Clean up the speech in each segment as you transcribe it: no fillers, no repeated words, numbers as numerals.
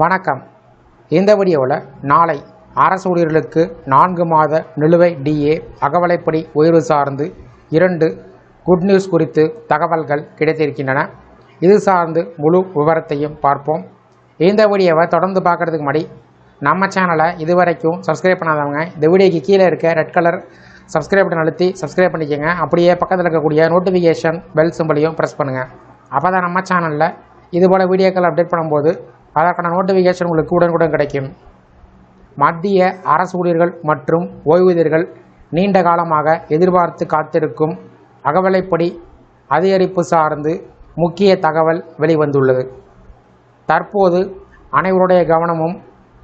வணக்கம். இந்த வீடியோவில் நாளை அரசு ஊழியர்களுக்கு 4 மாத நிலுவை டிஏ அகவலைப்படி உயர்வு சார்ந்து 2 குட் நியூஸ் குறித்து தகவல்கள் கிடைத்திருக்கின்றன. இது சார்ந்து முழு விவரத்தையும் பார்ப்போம். இந்த வீடியோவை தொடர்ந்து பார்க்குறதுக்கு முன்னாடி நம்ம சேனலை இதுவரைக்கும் சப்ஸ்கிரைப் பண்ணாதவங்க இந்த வீடியோக்கு கீழே இருக்க ரெட் கலர் சப்ஸ்கிரைப் பட்டன் அழுத்தி சப்ஸ்கிரைப் பண்ணிக்கோங்க. அப்படியே பக்கத்தில் இருக்கக்கூடிய நோட்டிஃபிகேஷன் பெல் சிம்பலையும் ப்ரெஸ் பண்ணுங்கள். அப்போ தான் நம்ம சேனலில் இதுபோல் வீடியோக்கள் அப்டேட் பண்ணும்போது அதற்கான நோட்டிஃபிகேஷன் உங்களுக்கு உடனுக்குடன் கிடைக்கும். மத்திய அரசு ஊழியர்கள் மற்றும் ஓய்வூதியர்கள் நீண்ட காலமாக எதிர்பார்த்து காத்திருக்கும் அகவலைப்படி அதிகரிப்பு சார்ந்து முக்கிய தகவல் வெளிவந்துள்ளது. தற்போது அனைவருடைய கவனமும்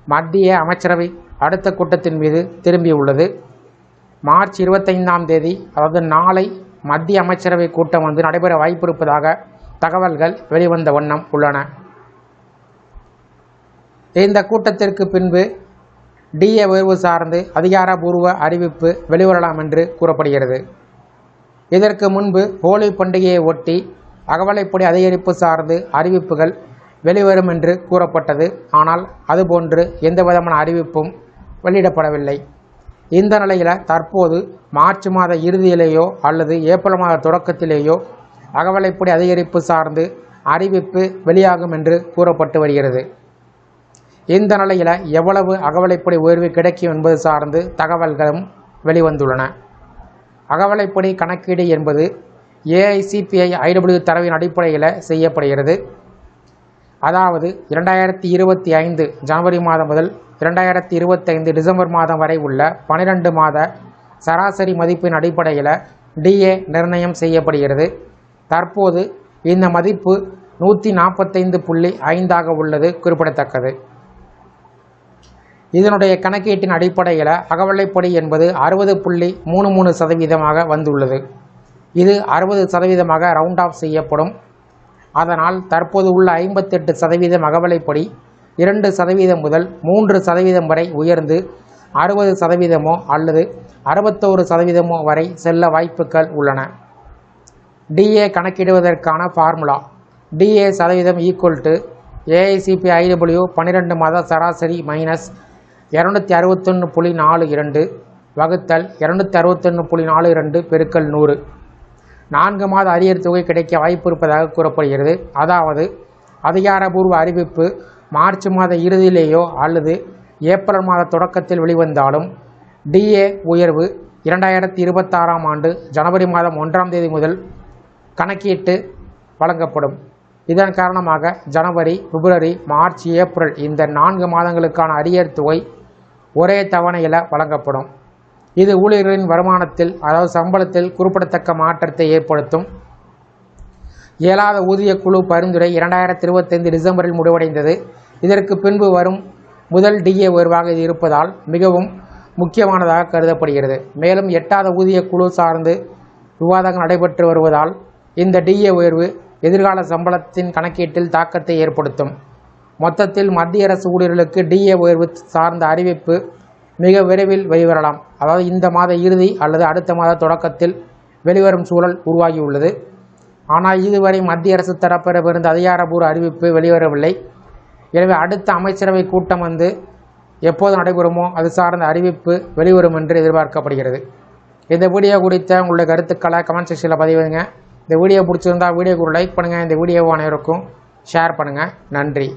மத்திய அமைச்சரவை அடுத்த கூட்டத்தின் மீது திரும்பியுள்ளது. மார்ச் 25ஆம் தேதி, அதாவது நாளை மத்திய அமைச்சரவை கூட்டம் நடைபெற வாய்ப்பு இருப்பதாக தகவல்கள் வெளிவந்த வண்ணம் உள்ளன. இந்த கூட்டத்திற்கு பின்பு டிஏ உயர்வு சார்ந்து அதிகாரப்பூர்வ அறிவிப்பு வெளிவரலாம் என்று கூறப்படுகிறது. இதற்கு முன்பு ஹோலி பண்டிகையை ஒட்டி அகவலைப்படி அதிகரிப்பு சார்ந்து அறிவிப்புகள் வெளிவரும் என்று கூறப்பட்டது. ஆனால் அதுபோன்று எந்தவிதமான அறிவிப்பும் வெளியிடப்படவில்லை. இந்த நிலையில் தற்போது மார்ச் மாத இறுதியிலேயோ அல்லது ஏப்ரல் மாத தொடக்கத்திலேயோ அகவலைப்படி அதிகரிப்பு சார்ந்து அறிவிப்பு வெளியாகும் என்று கூறப்பட்டு வருகிறது. இந்த நிலையில் எவ்வளவு அகவலைப்படி உயர்வு கிடைக்கும் என்பது சார்ந்து தகவல்களும் வெளிவந்துள்ளன. அகவலைப்படி கணக்கீடு என்பது ஏஐசிபிஐ IW தரவின் அடிப்படையில் செய்யப்படுகிறது. அதாவது 2025 ஜனவரி மாதம் முதல் 2025 டிசம்பர் மாதம் வரை உள்ள 12 மாத சராசரி மதிப்பின் அடிப்படையில் டிஏ நிர்ணயம் செய்யப்படுகிறது. தற்போது இந்த மதிப்பு 145.5 உள்ளது குறிப்பிடத்தக்கது. இதனுடைய கணக்கீட்டின் அடிப்படையில் அகவலைப்படி என்பது 60.33% வந்துள்ளது. இது 60% ரவுண்ட் ஆஃப் செய்யப்படும். அதனால் தற்போது உள்ள 58% அகவலைப்படி 2% முதல் 3% வரை உயர்ந்து 60% அல்லது 61% வரை செல்ல வாய்ப்புகள் உள்ளன. டிஏ கணக்கிடுவதற்கான ஃபார்முலா டிஏ சதவீதம் =AICP IW 12 மாத சராசரி மைனஸ் 261.42 வகுத்தல் 261.42 பெருக்கல் 100. 4 மாத அரியர் தொகை கிடைக்க வாய்ப்பு இருப்பதாக கூறப்படுகிறது. அதாவது அதிகாரப்பூர்வ அறிவிப்பு மார்ச் மாத இறுதியிலேயோ அல்லது ஏப்ரல் மாத தொடக்கத்தில் வெளிவந்தாலும் டிஏ உயர்வு 2026ஆம் ஆண்டு ஜனவரி மாதம் 1ஆம் தேதி முதல் கணக்கிட்டு வழங்கப்படும். இதன் காரணமாக ஜனவரி, பிப்ரவரி, மார்ச், ஏப்ரல் இந்த 4 மாதங்களுக்கான அரியர் தொகை ஒரே தவணையில் வழங்கப்படும். இது ஊழியர்களின் வருமானத்தில், அதாவது சம்பளத்தில் குறிப்பிடத்தக்க மாற்றத்தை ஏற்படுத்தும். 7வது ஊதிய குழு பரிந்துரை 2025 டிசம்பரில் முடிவடைந்தது. இதற்கு பின்பு வரும் முதல் டிஏ உயர்வாக இது இருப்பதால் மிகவும் முக்கியமானதாக கருதப்படுகிறது. மேலும் 8வது ஊதிய குழு சார்ந்து விவாதங்கள் நடைபெற்று வருவதால் இந்த டிஏ உயர்வு எதிர்கால சம்பளத்தின் கணக்கீட்டில் தாக்கத்தை ஏற்படுத்தும். மொத்தத்தில் மத்திய அரசு ஊழியர்களுக்கு டிஏ உயர்வு சார்ந்த அறிவிப்பு மிக விரைவில் வெளிவரலாம். அதாவது இந்த மாத இறுதி அல்லது அடுத்த மாத தொடக்கத்தில் வெளிவரும் சூழல் உருவாகியுள்ளது. ஆனால் இதுவரை மத்திய அரசு தரப்பிலிருந்து அதிகாரப்பூர்வ அறிவிப்பு வெளிவரவில்லை. எனவே அடுத்த அமைச்சரவை கூட்டம் எப்போது நடைபெறுமோ அது சார்ந்த அறிவிப்பு வெளிவரும் என்று எதிர்பார்க்கப்படுகிறது. இந்த வீடியோ குறித்த உங்களுடைய கருத்துக்களை கமெண்ட் செக்ஷனில் பதிவுங்க. இந்த வீடியோ பிடிச்சிருந்தால் வீடியோக்கு ஒரு லைக் பண்ணுங்கள். இந்த வீடியோவை அனைவருக்கும் ஷேர் பண்ணுங்கள். நன்றி.